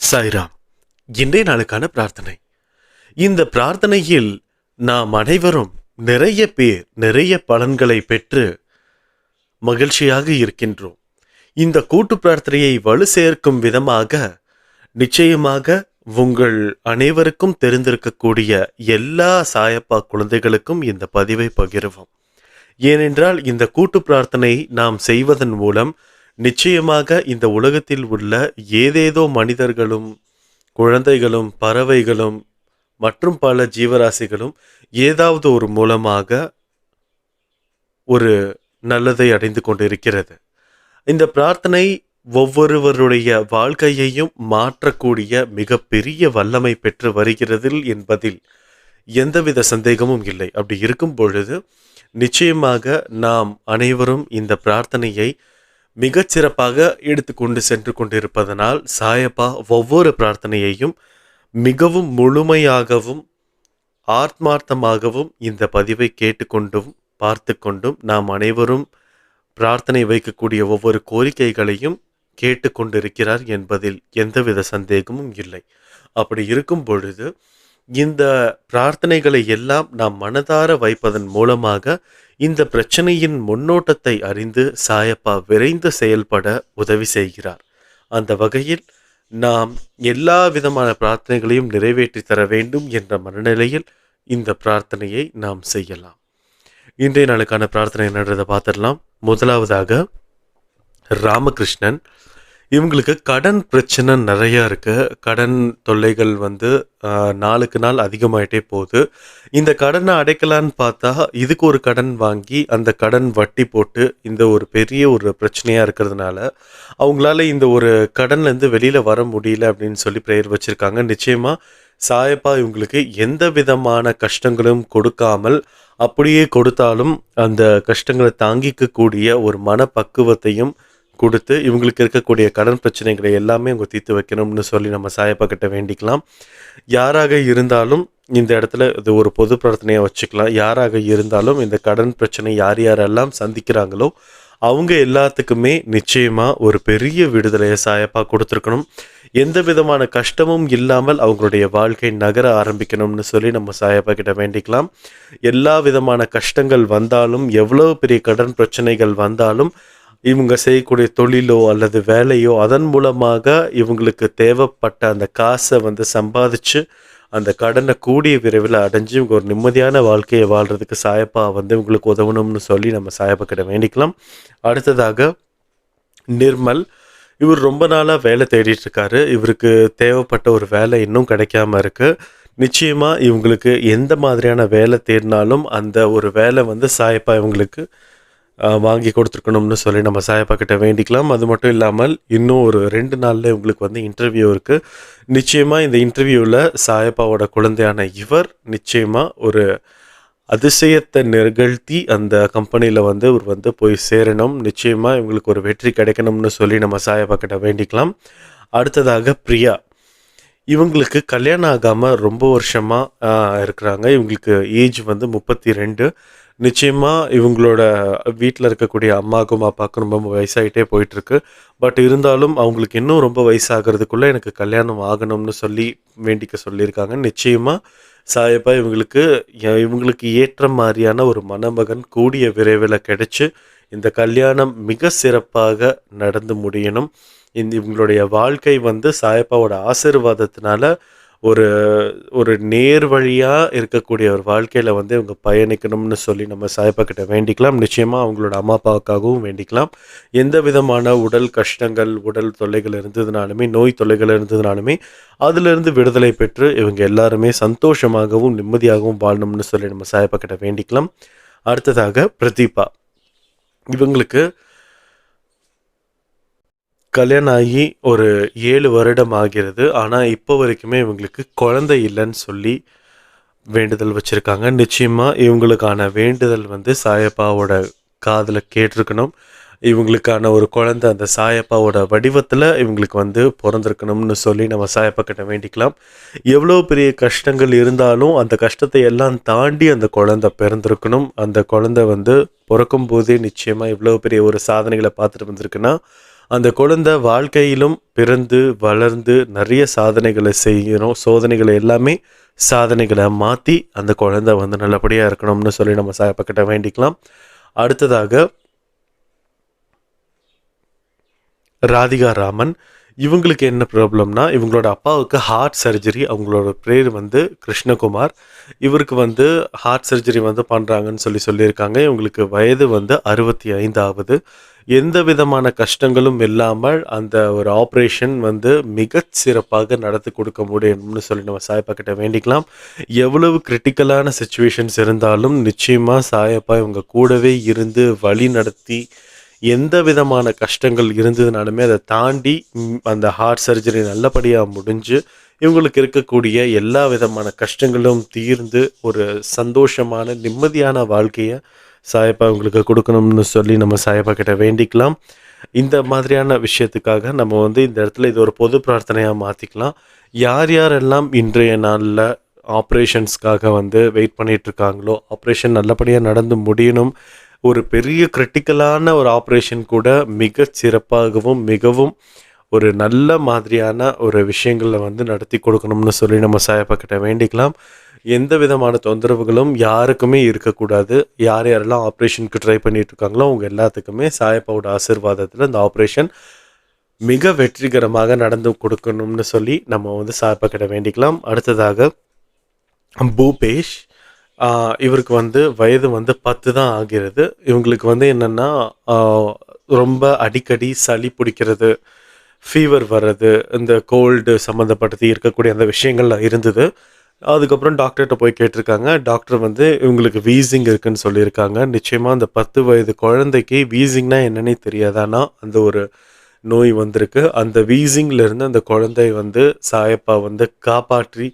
சாய்ராம். இன்றைய நாளுக்கான பிரார்த்தனை. இந்த பிரார்த்தனையில் நாம் அனைவரும் நிறைய பேர் நிறைய பலன்களை பெற்று மகிழ்ச்சியாக இருக்கின்றோம். இந்த கூட்டு பிரார்த்தனையை வலு சேர்க்கும் விதமாக நிச்சயமாக உங்கள் அனைவருக்கும் தெரிந்திருக்கக்கூடிய எல்லா சாயப்பா குழந்தைகளுக்கும் இந்த பதிவை பகிர்வோம். ஏனென்றால் இந்த கூட்டு பிரார்த்தனை நாம் செய்வதன் மூலம் நிச்சயமாக இந்த உலகத்தில் உள்ள ஏதேதோ மனிதர்களும் குழந்தைகளும் பறவைகளும் மற்றும் பல ஜீவராசிகளும் ஏதாவது ஒரு மூலமாக ஒரு நல்லதை அடைந்து கொண்டிருக்கிறது. இந்த பிரார்த்தனை ஒவ்வொருவருடைய வாழ்க்கையையும் மாற்றக்கூடிய மிகப்பெரிய வல்லமை பெற்று வருகிறது என்பதில் எந்தவித சந்தேகமும் இல்லை. அப்படி இருக்கும் பொழுது நிச்சயமாக நாம் அனைவரும் இந்த பிரார்த்தனையை மிகச்சிறப்பாக எடுத்துக்கொண்டு சென்று கொண்டிருப்பதனால் சாயப்பா ஒவ்வொரு பிரார்த்தனையையும் மிகவும் முழுமையாகவும் ஆத்மார்த்தமாகவும் இந்த பதிவை கேட்டுக்கொண்டும் பார்த்து கொண்டும் நாம் அனைவரும் பிரார்த்தனை வைக்கக்கூடிய ஒவ்வொரு கோரிக்கைகளையும் கேட்டுக்கொண்டிருக்கிறார் என்பதில் எந்தவித சந்தேகமும் இல்லை. அப்படி இருக்கும் பொழுது இந்த பிரார்த்தனைகளை எல்லாம் நாம் மனதார வைப்பதன் மூலமாக இந்த பிரச்சனையின் முன்னோட்டத்தை அறிந்து சாயப்பா விரைந்து செயல்பட உதவி செய்கிறார். அந்த வகையில் நாம் எல்லா விதமான பிரார்த்தனைகளையும் நிறைவேற்றி தர வேண்டும் என்ற மனநிலையில் இந்த பிரார்த்தனையை நாம் செய்யலாம். இன்றைய நாளுக்கான பிரார்த்தனை என்னன்றதை பார்த்துடலாம். முதலாவதாக ராமகிருஷ்ணன். இவங்களுக்கு கடன் பிரச்சனை நிறையா இருக்குது. கடன் தொல்லைகள் நாளுக்கு நாள் அதிகமாயிட்டே போகுது. இந்த கடனை அடைக்கலான்னு பார்த்தா இதுக்கு ஒரு கடன் வாங்கி அந்த கடன் வட்டி போட்டு இந்த ஒரு பெரிய ஒரு பிரச்சனையாக இருக்கிறதுனால அவங்களால இந்த ஒரு கடன்லேருந்து வெளியில் வர முடியல அப்படின்னு சொல்லி ப்ரேயர் வச்சுருக்காங்க. நிச்சயமாக சாயப்பா இவங்களுக்கு எந்த விதமான கஷ்டங்களும் கொடுக்காமல், அப்படியே கொடுத்தாலும் அந்த கஷ்டங்களை தாங்கிக்கக்கூடிய ஒரு மனப்பக்குவத்தையும் கொடுத்து இவங்களுக்கு இருக்கக்கூடிய கடன் பிரச்சனைகளை எல்லாமே அவங்க தீர்த்து வைக்கணும்னு சொல்லி நம்ம சாயப்பா கிட்ட வேண்டிக்கலாம். யாராக இருந்தாலும் இந்த இடத்துல இது ஒரு பொது பிரார்த்தனையாக வச்சுக்கலாம். யாராக இருந்தாலும் இந்த கடன் பிரச்சனை யார் யாரெல்லாம் சந்திக்கிறாங்களோ அவங்க எல்லாத்துக்குமே நிச்சயமாக ஒரு பெரிய விடுதலையை சாயப்பா கொடுத்துருக்கணும். எந்த விதமான கஷ்டமும் இல்லாமல் அவங்களுடைய வாழ்க்கை நகர ஆரம்பிக்கணும்னு சொல்லி நம்ம சாயப்பா கிட்ட வேண்டிக்கலாம். எல்லா விதமான கஷ்டங்கள் வந்தாலும், எவ்வளோ பெரிய கடன் பிரச்சனைகள் வந்தாலும், இவங்க செய்யக்கூடிய தொழிலோ அல்லது வேலையோ அதன் மூலமாக இவங்களுக்கு தேவைப்பட்ட அந்த காசை சம்பாதிச்சு அந்த கடனை கூடிய விரைவில் அடைஞ்சு இவங்க ஒரு நிம்மதியான வாழ்க்கையை வாழ்கிறதுக்கு சாயப்பா இவங்களுக்கு உதவணும்னு சொல்லி நம்ம சாயப்பா கிட்ட வேண்டிக்கலாம். அடுத்ததாக நிர்மல். இவர் ரொம்ப நாளாக வேலை தேடிட்டு இருக்காரு. இவருக்கு தேவைப்பட்ட ஒரு வேலை இன்னும் கிடைக்காம இருக்குது. நிச்சயமாக இவங்களுக்கு எந்த மாதிரியான வேலை தேடினாலும் அந்த ஒரு வேலை சாயப்பா இவங்களுக்கு வாங்கி கொடுத்துருக்கணும்னு சொல்லி நம்ம சாயப்பா கிட்ட வேண்டிக்கலாம். அது மட்டும் இல்லாமல் இன்னும் ஒரு 2 நாளில் இவங்களுக்கு இன்டர்வியூ இருக்குது. நிச்சயமாக இந்த இன்டர்வியூவில் சாயப்பாவோட குழந்தையான இவர் நிச்சயமாக ஒரு அதிசயத்தை நிகழ்த்தி அந்த கம்பெனியில் இவர் போய் சேரணும். நிச்சயமாக இவங்களுக்கு ஒரு வெற்றி கிடைக்கணும்னு சொல்லி நம்ம சாயப்பா கிட்ட வேண்டிக்கலாம். அடுத்ததாக பிரியா. இவங்களுக்கு கல்யாணம் ஆகாமல் ரொம்ப வருஷமாக இருக்கிறாங்க. இவங்களுக்கு ஏஜ் 32. நிச்சயமாக இவங்களோட வீட்டில் இருக்கக்கூடிய அம்மாவுக்கும் அப்பாவுக்கும் ரொம்ப வயசாகிட்டே போயிட்டுருக்கு. பட் இருந்தாலும் அவங்களுக்கு இன்னும் ரொம்ப வயசாகிறதுக்குள்ளே எனக்கு கல்யாணம் ஆகணும்னு சொல்லி வேண்டிக்க சொல்லியிருக்காங்க. நிச்சயமாக சாயப்பா இவங்களுக்கு ஏற்ற மாதிரியான ஒரு மணமகன் கூடிய விரைவில் கிடைச்சி இந்த கல்யாணம் மிக சிறப்பாக நடந்து முடியணும். இவங்களுடைய வாழ்க்கை சாயப்பாவோட ஆசீர்வாதத்தினால ஒரு நேர் வழியாக இருக்கக்கூடிய ஒரு வாழ்க்கையில் இவங்க பயணிக்கணும்னு சொல்லி நம்ம சாயப்பா கிட்ட வேண்டிக்கலாம். நிச்சயமாக அவங்களோட அம்மா அப்பாவுக்காகவும் வேண்டிக்கலாம். எந்த விதமான உடல் கஷ்டங்கள், உடல் தொல்லைகள் இருந்ததுனாலுமே, நோய் தொல்லைகள் இருந்ததுனாலுமே அதிலிருந்து விடுதலை பெற்று இவங்க எல்லாருமே சந்தோஷமாகவும் நிம்மதியாகவும் வாழணும்னு சொல்லி நம்ம சாயப்பா கிட்ட வேண்டிக்கலாம். அடுத்ததாக பிரதீபா. இவங்களுக்கு கல்யாணம் ஆகி ஒரு 7 வருடம் ஆகிறது. ஆனால் இப்போ வரைக்குமே இவங்களுக்கு குழந்தை இல்லைன்னு சொல்லி வேண்டுதல் வச்சுருக்காங்க. நிச்சயமாக இவங்களுக்கான வேண்டுதல் சாயப்பாவோட காதில் கேட்டிருக்கணும். இவங்களுக்கான ஒரு குழந்தை அந்த சாயப்பாவோட வடிவத்தில் இவங்களுக்கு பிறந்திருக்கணும்னு சொல்லி நம்ம சாயப்பா கிட்ட வேண்டிக்கலாம். எவ்வளோ பெரிய கஷ்டங்கள் இருந்தாலும் அந்த கஷ்டத்தை எல்லாம் தாண்டி அந்த குழந்தை பிறந்திருக்கணும். அந்த குழந்தை பிறக்கும் போதே நிச்சயமாக இவ்வளோ பெரிய ஒரு சாதனைகளை பார்த்துட்டு வந்திருக்குன்னா அந்த குழந்தை வாழ்க்கையிலும் பிறந்து வளர்ந்து நிறைய சாதனைகளை செய்யணும். சோதனைகளை எல்லாமே சாதனைகளை மாற்றி அந்த குழந்தை வந்து நல்லபடியாக இருக்கணும்னு சொல்லி நம்ம சாயப்பக்கிட்ட வேண்டிக்கலாம். அடுத்ததாக ராதிகா ராமன், இவங்களுக்கு என்ன ப்ராப்ளம்னா, இவங்களோட அப்பாவுக்கு ஹார்ட் சர்ஜரி. அவங்களோட பேர் வந்து கிருஷ்ணகுமார். இவருக்கு வந்து ஹார்ட் சர்ஜரி வந்து பண்ணுறாங்கன்னு சொல்லியிருக்காங்க. இவங்களுக்கு வயது வந்து 65 ஆகுது. எந்த விதமான கஷ்டங்களும் இல்லாமல் அந்த ஒரு ஆப்ரேஷன் வந்து மிகச் சிறப்பாக நடத்தி கொடுக்க முடியும்னு சொல்லி நம்ம சாயப்பா கிட்ட வேண்டிக்கலாம். எவ்வளவு கிரிட்டிக்கலான சுச்சுவேஷன்ஸ் இருந்தாலும் நிச்சயமாக சாயப்பா இவங்க கூடவே இருந்து வழி நடத்தி, எந்த விதமான கஷ்டங்கள் இருந்ததுனாலுமே அதை தாண்டி அந்த ஹார்ட் சர்ஜரி நல்லபடியாக முடிஞ்சு இவங்களுக்கு இருக்கக்கூடிய எல்லா விதமான கஷ்டங்களும் தீர்ந்து ஒரு சந்தோஷமான நிம்மதியான வாழ்க்கையை சாயப்பா உங்களுக்கு கொடுக்கணும்னு சொல்லி நம்ம சாயப்பா கிட்ட வேண்டிக்கலாம். இந்த மாதிரியான விஷயத்துக்காக நம்ம வந்து இந்த இடத்துல இது ஒரு பொது பிரார்த்தனையாக மாற்றிக்கலாம். யார் யாரெல்லாம் இன்றைய நாளில் ஆப்ரேஷன்ஸ்க்காக வந்து வெயிட் பண்ணிட்டு இருக்காங்களோ, ஆப்ரேஷன் நல்லபடியாக நடந்து முடியணும். ஒரு பெரிய கிரிட்டிக்கலான ஒரு ஆப்ரேஷன் கூட மிக சிறப்பாகவும் மிகவும் ஒரு நல்ல மாதிரியான ஒரு விஷயங்களை வந்து நடத்தி கொடுக்கணும்னு சொல்லி நம்ம சாயப்பா கிட்ட வேண்டிக்கலாம். எந்த விதமான தொந்தரவுகளும் யாருக்குமே இருக்கக்கூடாது. யார் யாரெல்லாம் ஆப்ரேஷனுக்கு ட்ரை பண்ணிட்டு இருக்காங்களோ அவங்க எல்லாத்துக்குமே சாயப்பாவோட ஆசீர்வாதத்தில் இந்த ஆப்ரேஷன் மிக வெற்றிகரமாக நடந்து கொடுக்கணும்னு சொல்லி நம்ம வந்து சாயப்பா கிட்ட வேண்டிக்கலாம். அடுத்ததாக பூபேஷ், இவருக்கு வந்து வயது வந்து 10 தான் ஆகிறது. இவங்களுக்கு வந்து என்னென்னா ரொம்ப அடிக்கடி சளி பிடிக்கிறது, ஃபீவர் வர்றது, இந்த கோல்டு சம்மந்தப்படுத்தி இருக்கக்கூடிய அந்த விஷயங்கள்லாம் இருந்தது. அதுக்கப்புறம் டாக்டர்கிட்ட போய் கேட்டிருக்காங்க. டாக்டர் வந்து இவங்களுக்கு வீசிங் இருக்குன்னு சொல்லியிருக்காங்க. நிச்சயமாக அந்த 10 வயது குழந்தைக்கு வீசிங்னா என்னன்னே தெரியாதானா அந்த ஒரு நோய் வந்திருக்கு. அந்த வீசிங்லேருந்து அந்த குழந்தை வந்து சாயப்பா வந்து காப்பாற்றி,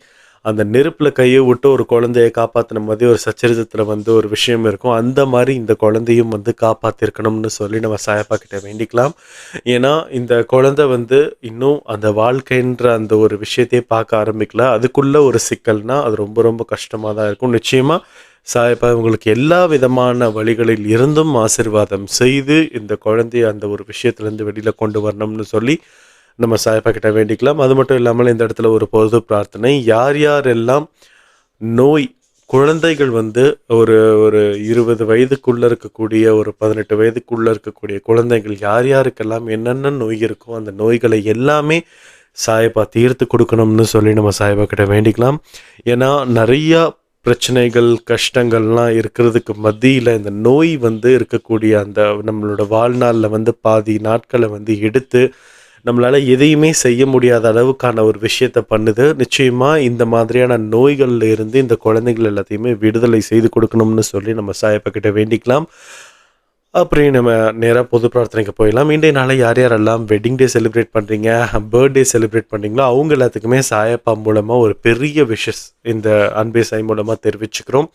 அந்த நெருப்பில் கையை விட்டு ஒரு குழந்தைய காப்பாற்றின மாதிரி ஒரு சச்சரித்தத்தில் வந்து ஒரு விஷயம் இருக்கும். அந்த மாதிரி இந்த குழந்தையும் வந்து காப்பாற்றிருக்கணும்னு சொல்லி நம்ம சாயப்பா கிட்ட வேண்டிக்கலாம். ஏன்னா இந்த குழந்தை வந்து இன்னும் அந்த வாழ்க்கைன்ற அந்த ஒரு விஷயத்தையே பார்க்க ஆரம்பிக்கல. அதுக்குள்ளே ஒரு சிக்கல்னா அது ரொம்ப ரொம்ப கஷ்டமாக தான் இருக்கும். நிச்சயமாக சாயப்பா உங்களுக்கு எல்லா விதமான வழிகளில் இருந்தும் ஆசீர்வாதம் செய்து இந்த குழந்தைய அந்த ஒரு விஷயத்துலேருந்து வெளியில் கொண்டு வரணும்னு சொல்லி நம்ம சாயப்பா கிட்ட வேண்டிக்கலாம். அது மட்டும் இல்லாமல் இந்த இடத்துல ஒரு பொது பிரார்த்தனை, யார் யாரெல்லாம் நோய் குழந்தைகள் வந்து ஒரு ஒரு 20 வயதுக்குள்ளே இருக்கக்கூடிய, ஒரு 18 வயதுக்குள்ளே இருக்கக்கூடிய குழந்தைகள் யார் யாருக்கெல்லாம் என்னென்ன நோய் இருக்கோ அந்த நோய்களை எல்லாமே சாயப்பா தீர்த்து கொடுக்கணும்னு சொல்லி நம்ம சாயப்பா கிட்ட வேண்டிக்கலாம். ஏன்னா நிறையா பிரச்சனைகள் கஷ்டங்கள்லாம் இருக்கிறதுக்கு மத்தியில் இந்த நோய் வந்து இருக்கக்கூடிய அந்த நம்மளோட வாழ்நாளில் வந்து பாதி நாட்களை வந்து எடுத்து நம்மளால் எதையுமே செய்ய முடியாத அளவுக்கான ஒரு விஷயத்தை பண்ணுது. நிச்சயமாக இந்த மாதிரியான நோய்களில் இருந்து இந்த குழந்தைகள் எல்லாத்தையுமே விடுதலை செய்து கொடுக்கணும்னு சொல்லி நம்ம சாயப்பா கிட்ட வேண்டிக்கலாம். அப்புறம் நம்ம நேராக பொது பிரார்த்தனைக்கு போயிடலாம். இன்றைய நாளை யார் யாரெல்லாம் வெட்டிங் டே செலிப்ரேட் பண்ணுறீங்க, பர்த்டே செலிப்ரேட் பண்ணுறீங்களோ அவங்க எல்லாத்துக்குமே சாயப்பா மூலமாக ஒரு பெரிய விஷஸ் இந்த அன்பே சாய் மூலமாக தெரிவிச்சுக்கிறோம்.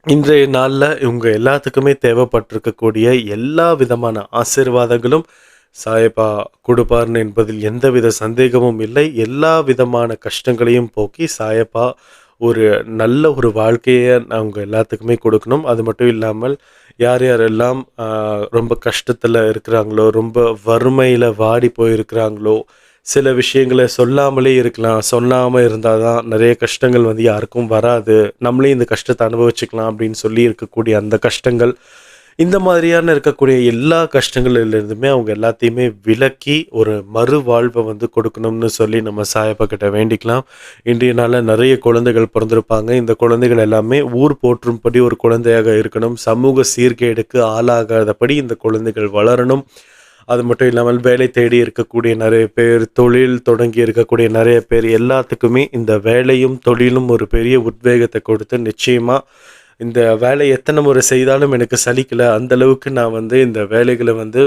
இன்றைய நாளில் இவங்க எல்லாத்துக்குமே தேவைப்பட்டிருக்கக்கூடிய எல்லா விதமான ஆசீர்வாதங்களும் சாயப்பா கொடுப்பார்னு என்பதில் எந்தவித சந்தேகமும் இல்லை. எல்லா விதமான கஷ்டங்களையும் போக்கி சாயப்பா ஒரு நல்ல ஒரு வாழ்க்கையை அவங்க எல்லாத்துக்குமே கொடுக்கணும். அது மட்டும் இல்லாமல் யார் யாரெல்லாம் ரொம்ப கஷ்டத்தில் இருக்கிறாங்களோ, ரொம்ப வறுமையில் வாடி போயிருக்கிறாங்களோ, சில விஷயங்களை சொல்லாமலே இருக்கலாம். சொல்லாமல் இருந்தால் தான் நிறைய கஷ்டங்கள் வந்து யாருக்கும் வராது, நம்மளே இந்த கஷ்டத்தை அனுபவிச்சுக்கலாம் அப்படின்னு சொல்லி இருக்கக்கூடிய அந்த கஷ்டங்கள், இந்த மாதிரியான இருக்கக்கூடிய எல்லா கஷ்டங்களிலிருந்துமே அவங்க எல்லாத்தையுமே விலக்கி ஒரு மறுவாழ்வை வந்து கொடுக்கணும்னு சொல்லி நம்ம சாயப்பா கிட்ட வேண்டிக்கலாம். இன்றைய நாளில் நிறைய குழந்தைகள் பிறந்திருப்பாங்க. இந்த குழந்தைகள் எல்லாமே ஊர் போற்றும்படி ஒரு குழந்தையாக இருக்கணும். சமூக சீர்கேடுக்கு ஆளாகாதபடி இந்த குழந்தைகள் வளரணும். அது மட்டும் இல்லாமல் வேலை தேடி இருக்கக்கூடிய நிறைய பேர், தொழில் தொடங்கி இருக்கக்கூடிய நிறைய பேர் எல்லாத்துக்குமே இந்த வேலையும் தொழிலும் ஒரு பெரிய உத்வேகத்தை கொடுத்து நிச்சயமாக இந்த வேலை எத்தனை முறை செய்தாலும் எனக்கு சலிக்கலை, அந்தளவுக்கு நான் வந்து இந்த வேலைகளை வந்து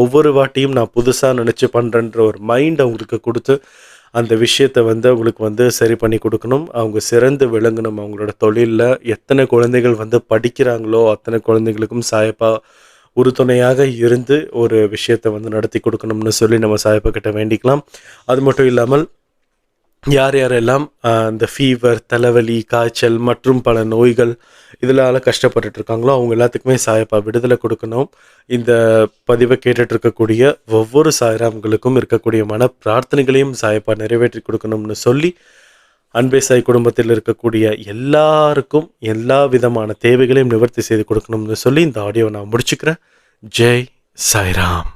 ஒவ்வொரு வாட்டியும் நான் புதுசாக நினச்சி பண்ணுறேன்ற ஒரு மைண்ட் அவங்களுக்கு கொடுத்து அந்த விஷயத்தை வந்து அவங்களுக்கு வந்து சரி பண்ணி கொடுக்கணும். அவங்க சிறந்து விளங்கணும். அவங்களோட தொழிலில் எத்தனை குழந்தைகள் வந்து படிக்கிறாங்களோ அத்தனை குழந்தைகளுக்கும் சாயப்பா உறுதுணையாக இருந்து ஒரு விஷயத்தை வந்து நடத்தி கொடுக்கணும்னு சொல்லி நம்ம சாயப்பா கிட்ட வேண்டிக்கலாம். அது மட்டும் இல்லாமல் யார் யாரெல்லாம் இந்த ஃபீவர், தலைவலி, காய்ச்சல் மற்றும் பல நோய்கள் இதனால கஷ்டப்பட்டுட்டு இருக்காங்களோ அவங்க எல்லாத்துக்குமே சாயப்பா விடுதலை கொடுக்கணும். இந்த பதிவை கேட்டுட்டு இருக்கக்கூடிய ஒவ்வொரு சாய்ராம்களுக்கும் இருக்கக்கூடிய மன பிரார்த்தனைகளையும் சாயப்பா நிறைவேற்றி கொடுக்கணும்னு சொல்லி, அன்பே சாய் குடும்பத்தில் இருக்கக்கூடிய எல்லாருக்கும் எல்லா விதமான தேவைகளையும் நிவர்த்தி செய்து கொடுக்கணும்னு சொல்லி இந்த ஆடியோவை நான் முடிச்சுக்கிறேன். ஜெய் சாய்ராம்.